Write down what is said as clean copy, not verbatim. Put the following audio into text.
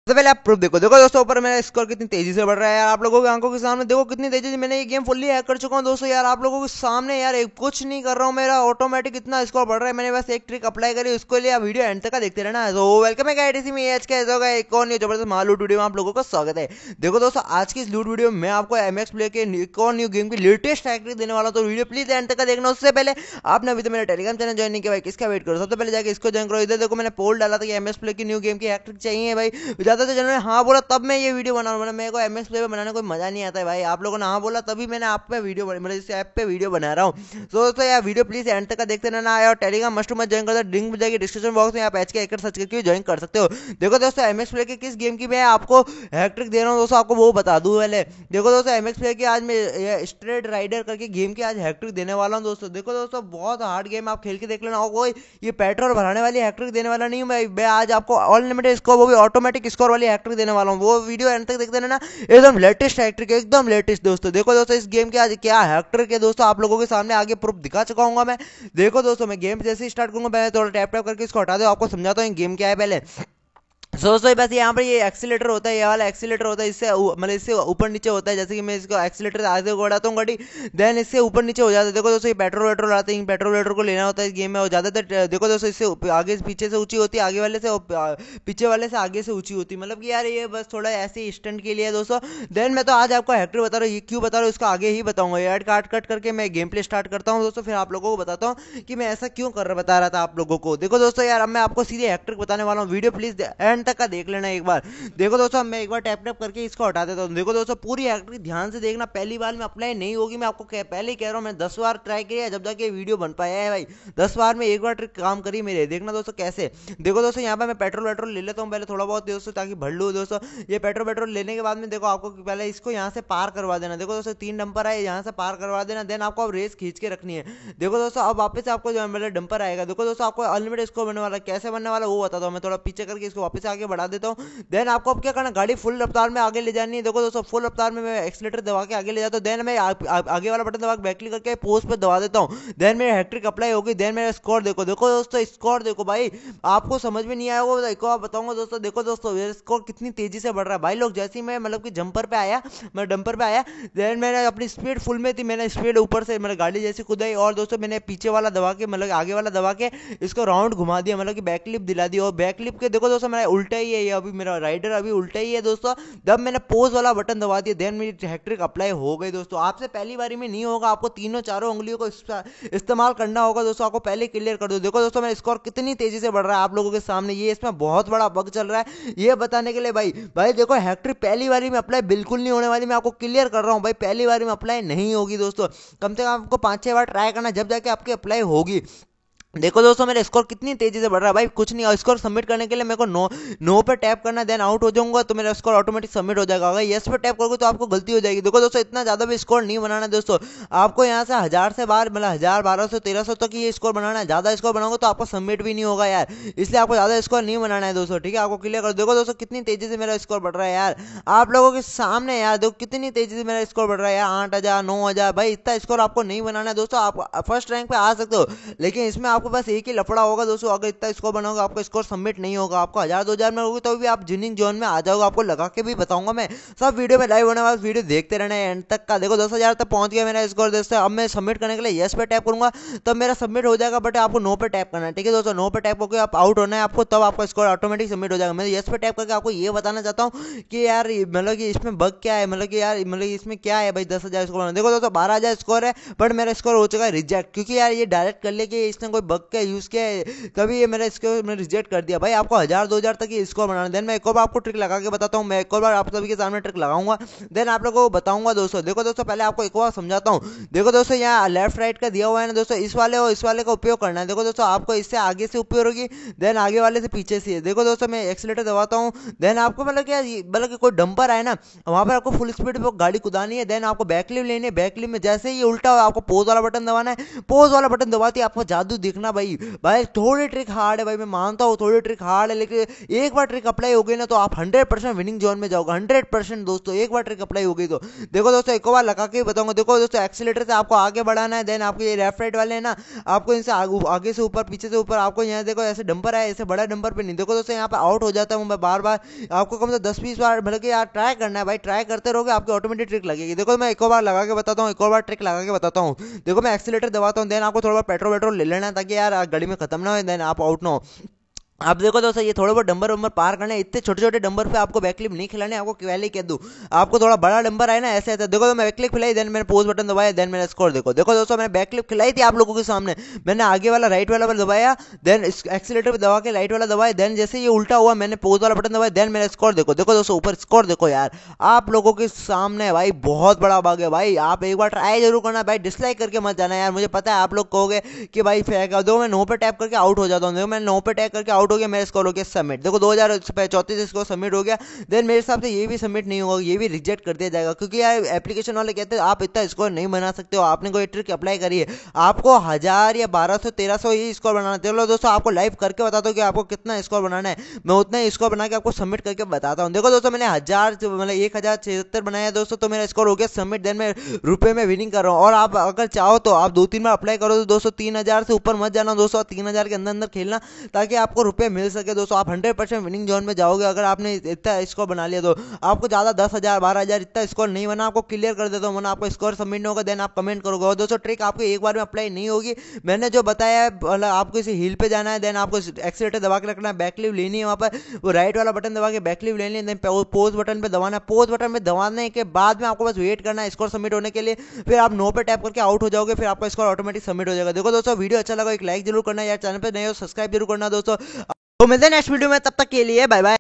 सबसे पहले आप प्रूफ देखो देखो दोस्तों, ऊपर मेरा स्कोर कितनी तेजी से बढ़ रहा है यार आप लोगों की आंखों के सामने। देखो कितनी तेजी से मैंने ये गेम फुल्ली हैक कर चुका हूँ दोस्तों यार आप लोगों के सामने यार। कुछ नहीं कर रहा हूँ, मेरा ऑटोमेटिक इतना स्कोर बढ़ रहा है। मैंने बस एक ट्रिक अप्लाई करी, उसके लिए आप वीडियो एंड तक देखते रहना। तो वेलकम है गाइस में आज के एक और न्यू जबरदस्त महालूट वीडियो में आप लोगों का स्वागत है। देखो दोस्तों, आज की इस लूट वीडियो में मैं आपको एमएक्स प्ले के एक और न्यू गेम की लेटेस्ट हैक देने वाला हूं, तो वीडियो प्लीज एंड तक देखना। उससे पहले आपने अभी तो मेरा टेलीग्राम चैनल ज्वाइन नहीं किया भाई, किसका वेट करो, सबसे पहले जाके इसको ज्वाइन करो। इधर देखो मैंने पोल डाला था कि एमएक्स प्ले की न्यू गेम की हैक चाहिए भाई, ज्यादातर जनों ने हाँ बोला तब मैं ये वीडियो बना रहा हूँ। मेरे को एमएक्स प्ले पे बनाने कोई मजा नहीं आता है भाई, आप लोगों ने हाँ बोला तभी मैंने आप पे वीडियो मतलब इस ऐप पे वीडियो बना रहा हूँ। तो यार वीडियो प्लीज एंड तक देखते रहना। और टेलीग्राम मस्ट मत ज्वाइन कर दो, लिंक मिल जाएगी डिस्क्रिप्शन बॉक्स में, आप एच के हैकर सर्च करके ज्वाइन कर सकते हो। देखो दोस्तों, एमएक्स प्ले की किस गेम की मैं आपको हैक दे रहा हूँ दोस्तों, आपको वो बता दूं पहले। देखो दोस्तों, एमएक्स प्ले की आज मैं स्ट्रेट राइडर करके गेम की आज हैक देने वाला हूँ दोस्तों। देखो दोस्तों, बहुत हार्ड गेम, आप खेल के देख लेना। और कोई ये पेट्रोल भराने वाली हैक देने वाला नहीं हूँ भाई, मैं आज आपको अनलिमिटेड स्कोर, वो भी ऑटोमेटिक स्कोर वाली हैक देने वाला हूँ। वो वीडियो एंड तक देखते रहना, एकदम लेटेस्ट हैक, एकदम लेटेस्ट दोस्तों। देखो दोस्तों, इस गेम के आज क्या हैक है दोस्तों, आप लोगों के सामने आगे प्रूफ दिखा चुका हूँ मैं। देखो दोस्तों, मैं गेम जैसे ही स्टार्ट करूंगा, पहले थोड़ा टैप टैप करके इसको हटा दो, आपको समझाता हूँ गेम क्या है पहले। सोचो बस, यहाँ पर ये एक्सीलेटर होता है, ये वाला एक्सीलेटर होता है, इससे मतलब इससे ऊपर नीचे होता है। जैसे कि मैं इसको एक्सीलेटर आगे बढ़ाता हूँ गाड़ी, देन इससे ऊपर नीचे हो जाता है। देखो दोस्तों, ये पेट्रोल वेट्रोल आते हैं, पेट्रोल वेट्रोल को लेना होता है इस गेम में। और ज्यादातर देखो दोस्तों, इससे आगे से पीछे से ऊंची होती है, आगे वाले से पीछे वाले से आगे से ऊंची होती है। मतलब कि यार ये बस थोड़ा ऐसे स्टंट के लिए दोस्तों। देन मैं तो आज आपको हैकर बता रहा हूँ, ये क्यों बता रहा हूँ इसका आगे ही बताऊंगा। ऐड काट कट करके मैं गेम प्ले स्टार्ट करता हूँ दोस्तों, फिर आप लोगों को बताता हूँ कि मैं ऐसा क्यों कर बता रहा था आप लोगों को। देखो दोस्तों यार, अब मैं आपको सीधे हैकर बताने वाला हूँ, वीडियो प्लीज एंड तक का देख लेना एक बार। देखो दोस्तों, मैं एक बार टैप टैप करके इसको हटा देता हूँ। देखो दोस्तों, पूरी हैकर ध्यान से देखना, पहली बार में अप्लाई नहीं होगी, मैं आपको पहले ही कह रहा हूँ। मैं 10 बार ट्राई किया जब जाके वीडियो बन पाया है भाई, 10 बार में एक बार ट्रिक काम करी मेरे। देखना दोस्तों कैसे। देखो दोस्तों, यहाँ पर मैं पेट्रोल वेट्रोल ले लेता हूँ पहले थोड़ा बहुत दोस्तों, ताकि भर लूँ दोस्तों। ये पेट्रोल वेट्रोल लेने के बाद में देखो, आपको पहले इसको यहाँ से पार करवा देना। देखो दोस्तों, 3 डंपर है, यहाँ से पार करवा देना। देन आपको अब रेस खींच के रखनी है। देखो दोस्तों, अब वापस आपको जो मतलब डंपर आएगा। देखो दोस्तों, आपको अनलिमिटेड स्कोर बनने वाला, कैसे बनने वाला वो बताता हूँ मैं। थोड़ा पीछे करके इसको वापस आगे बढ़ा देता हूँ। देन आपको अब क्या करना, गाड़ी फुल रफ्तार में आगे ले जानी है। देखो दोस्तों, फुल रफ्तार में मैं एक्सीलेटर दबा के आगे ले जाता हूँ। देन मैं आगे वाला बटन दबा के बैक क्लिक करके पोस्ट पे दबा देता हूँ। देन मेरे हैट्रिक अप्लाई होगी। देन मेरा स्कोर देखो, देखो दोस्तों स्कोर देखो भाई, आपको समझ में नहीं आया वो एक और बताऊंगा दोस्तों। देखो दोस्तों, मेरा स्कोर कितनी तेजी से बढ़ रहा है भाई लोग। जैसे ही मैं मतलब कि जंपर पे आया, मैं डंपर पे आया, देन मैंने अपनी स्पीड फुल में थी, मैंने स्पीड ऊपर से मतलब गाड़ी जैसी कुदाई। और दोस्तों, मैंने पीछे वाला दबा के मतलब आगे वाला दबा के इसको राउंड घुमा दिया, मतलब कि बैक क्लिप दिला दी। और बैक क्लिप के देखो दोस्तों, मेरा उल्टा ही है ये, अभी मेरा राइडर अभी उल्टा ही है दोस्तों। जब मैंने पोज वाला बटन दबा दिया, देन मेरी हैट्रिक अप्लाई हो गई दोस्तों। आपसे पहली बारी में नहीं होगा, आपको तीनों चारों उंगलियों को इस्तेमाल करना होगा दोस्तों। आपको पहले क्लियर कर दो। देखो दोस्तों, मेरा स्कोर कितनी तेजी से बढ़ रहा है आप लोगों के सामने, ये इसमें बहुत बड़ा बग चल रहा है ये बताने के लिए भाई। भाई देखो, हैट्रिक पहली बारी में अप्लाई बिल्कुल नहीं होने वाली, मैं आपको क्लियर कर रहा हूँ भाई, पहली बारी में अप्लाई नहीं होगी दोस्तों। कम से कम आपको 5-6 बार ट्राई करना, जब जाके आपकी अप्लाई होगी। देखो दोस्तों, मेरा स्कोर कितनी तेजी से बढ़ रहा है भाई, कुछ नहीं। और स्कोर सबमिट करने के लिए मेरे को नो पे टैप करना, देन आउट हो जाऊंगा तो मेरा स्कोर ऑटोमेटिक सबमिट हो जाएगा। अगर यस पे टैप करोगे तो आपको गलती हो जाएगी। देखो दोस्तों, इतना ज्यादा भी स्कोर नहीं बनाना दोस्तों, आपको यहाँ से 1000 से बाहर मतलब 1000, 1200, 1300 तक ये स्कोर बनाना है। ज्यादा स्कोर बनाओगे तो आपको सबमिट भी नहीं होगा यार, इसलिए आपको ज्यादा स्कोर नहीं बनाना है दोस्तों, ठीक है। आपको क्लियर कर। देखो दोस्तों, कितनी तेजी से मेरा स्कोर बढ़ रहा है यार आप लोगों के सामने यार। देखो कितनी तेजी से मेरा स्कोर बढ़ रहा है यार, 8000, 9000 भाई, इतना स्कोर आपको नहीं बनाना है दोस्तों। आप फर्स्ट रैंक पे आ सकते हो, लेकिन इसमें आपको बस एक ही लफड़ा होगा दोस्तों। अगर इतना स्कोर बनाओगे, आपका स्कोर सबमिट नहीं होगा, आपको 1000-2000 में होगी तो भी आप जिनिंग जोन में आ जाओगे। आपको लगा के भी बताऊंगा मैं, सब वीडियो में लाइव होने वाला, वीडियो देखते रहना है एंड तक का। देखो 10,000 तक पहुंच गया मेरा स्कोर दोस्तों। अब मैं सबमिट करने के लिए यस पे टैप करूंगा तब मेरा सबमिट हो जाएगा, बट आपको नो पे टैप करना है, ठीक है दोस्तों। नो पे टैप होकर आप आउट होना है आपको, तब आपका स्कोर ऑटोमेटिक सबमिट हो जाएगा। मैं यस पे टैप करके आपको ये बताना चाहता हूँ कि यार मतलब कि इसमें बग क्या है, मतलब कि यार मतलब इसमें क्या है भाई। 10,000 स्कोर, देखो दोस्तों 12,000 स्कोर है, बट मेरा स्कोर हो चुका है रिजेक्ट, क्योंकि यार ये डायरेक्ट कर ले कि इसने कोई बग का यूज किया है, तभी ये मेरा इसको मैंने रिजेक्ट कर दिया भाई। आपको 1000-2000 तक ही स्कोर बनाना। देन मैं एक और बार आपको ट्रिक लगा के बताता हूँ, मैं एक और बार आप सभी के सामने ट्रिक लगाऊंगा, देन आप लोगों को बताऊंगा दोस्तों। देखो दोस्तों, पहले आपको एक बार समझाता हूँ। देखो दोस्तों, यहाँ लेफ्ट राइट का दिया हुआ है ना दोस्तों, इस वाले और इस वाले का उपयोग करना है। देखो दोस्तों, आपको इससे आगे से उपयोग होगी, देन आगे वाले से पीछे से। देखो दोस्तों, मैं एक्सीलेटर दबाता हूँ, देन आपको मतलब क्या मतलब कि कोई डंपर आए ना, वहां पर आपको फुल स्पीड पे गाड़ी कुदानी है। देन आपको बैकलिप लेनी है, बैकलिप में जैसे ही उल्टा हो आपको पोज वाला बटन दबाना है। पोज वाला बटन दबाते आपको जादू देखना भाई, भाई थोड़ी ट्रिक हार्ड है भाई, मैं मानता हूँ थोड़ी ट्रिक हार्ड है, लेकिन एक बार ट्रिक अप्लाई हो गई ना तो आप 100% विनिंग जोन में जाओगे, 100% दोस्तों, एक बार ट्रिक अप्लाई हो गई तो। देखो दोस्तों एक बार लगा के बताऊंगा। देखो दोस्तों एक्सीलेटर से आपको आगे बढ़ाना है, देन आपको ये लेफ्ट राइट वाले हैं ना, आपको इनसे आगे से ऊपर पीछे से ऊपर, आपको यहाँ देखो ऐसे डंपर है, ऐसे बड़ा डंपर पे नहीं। देखो दोस्तों यहाँ पे आउट हो जाता हूँ मैं बार बार, आपको कम से 10-20 बार बल्कि यार ट्राई करना है भाई, ट्राई करते रहोगे आपकी ऑटोमेटिक ट्रिक लगेगी। देखो मैं एक और बार लगा के बताता हूँ, एक और बार ट्रिक लगा के बताता हूँ। देखो मैं एक्सीलेटर दबाता हूँ, देन आपको थोड़ा बहुत पेट्रोल वेट्रोल ले लेना है ताकि यार गाड़ी में खत्म ना हो, देन आप आउट ना हो। आप देखो दोस्तों ये थोड़े बहुत डंबर वंबर पार करने, इतने छोटे छोटे डंबर पे आपको बैकलिप नहीं खिलाने, आपको पहले कह दूं, आपको थोड़ा बड़ा डंबर आए ना ऐसे ऐसे। देखो तो मैं बैकलिप खिलाई, देन मैंने पोज बटन दबाया, देन मैंने स्कोर देखो। देखो दोस्तों मैंने बैकलिप खिलाई थी आप लोगों के सामने, मैंने आगे वाला राइट वाला दबाया, देन एक्सीलेटर पे दबा के राइट वाला दबाया, देन जैसे ये उल्टा हुआ मैंने पोज वाला बटन दबाया, देन मैंने स्कोर देखो। देखो दोस्तों ऊपर स्कोर देखो यार आप लोगों के सामने भाई, बहुत बड़ा भाग है भाई। आप एक बार ट्राई जरूर करना भाई, डिसलाइक करके मत जाना यार, मुझे पता है आप लोग कहोगे कि भाई फेंक दो, मैं नो पे टैप करके आउट हो जाता हूँ। देखो मैं नो पे टैप करके आउट हो गया, मेरा स्कोर हो गया सबमिट। देखो 2034 इसको सबमिट हो गया, देन मेरे हिसाब से ये भी सबमिट नहीं होगा, ये भी रिजेक्ट कर दिया जाएगा, क्योंकि यार एप्लीकेशन वाले कहते हैं आप इतना स्कोर नहीं बना सकते हो, आपने कोई ट्रिक अप्लाई करी है, आपको 1000 या 1200-1300 ही स्कोर बनाना। चलो दोस्तों आपको लाइव करके बताता हूँ कि आपको कितना स्कोर बनाना है, मैं उतना ही स्कोर बना के आपको सबमिट करके बताता हूँ। देखो दोस्तों मैंने 1000 मतलब 1076 बनाया दोस्तों, तो मेरा स्कोर हो गया सबमिट, देन मैं रुपए में विनिंग कर रहा हूँ। और आप अगर चाहो तो आप 2-3 बार अप्लाई करो तो दोस्तों 3000 से ऊपर मत जाना दोस्तों, 3000 के अंदर अंदर खेलना ताकि आपको रुपए मिल सके दोस्तों, आप 100% विनिंग जोन में जाओगे। अगर आपने इतना स्कोर बना लिया तो आपको ज्यादा 10,000 12,000 इतना स्कोर नहीं बना, आपको क्लियर कर देता हूँ वरना आपको स्कोर सबमिट नहीं होगा, देन आप कमेंट करोगे। और दोस्तों ट्रिक आपको एक बार में अप्लाई नहीं होगी, मैंने जो बताया है, मतलब आपको इसे हील पे जाना है, देन आपको एक्सीलेटर दबा के रखना है, बैकलिप लेनी है, वहाँ पर वो राइट वाला बटन दबा के बैकलिप लेनी है, देन पोज बटन पे दबाना है, पोज बटन पे दबाने के बाद में आपको बस वेट करना है स्कोर सबमिट होने के लिए, फिर आप नो पे टैप करके आउट हो जाओगे, फिर आपका स्कोर ऑटोमेटिक सबमिट हो जाएगा। देखो दोस्तों वीडियो अच्छा लगा एक लाइक जरूर करना यार, चैनल पे नए हो सब्सक्राइब जरूर करना दोस्तों। तो मिलते हैं नेक्स्ट वीडियो में, तब तक के लिए बाय बाय।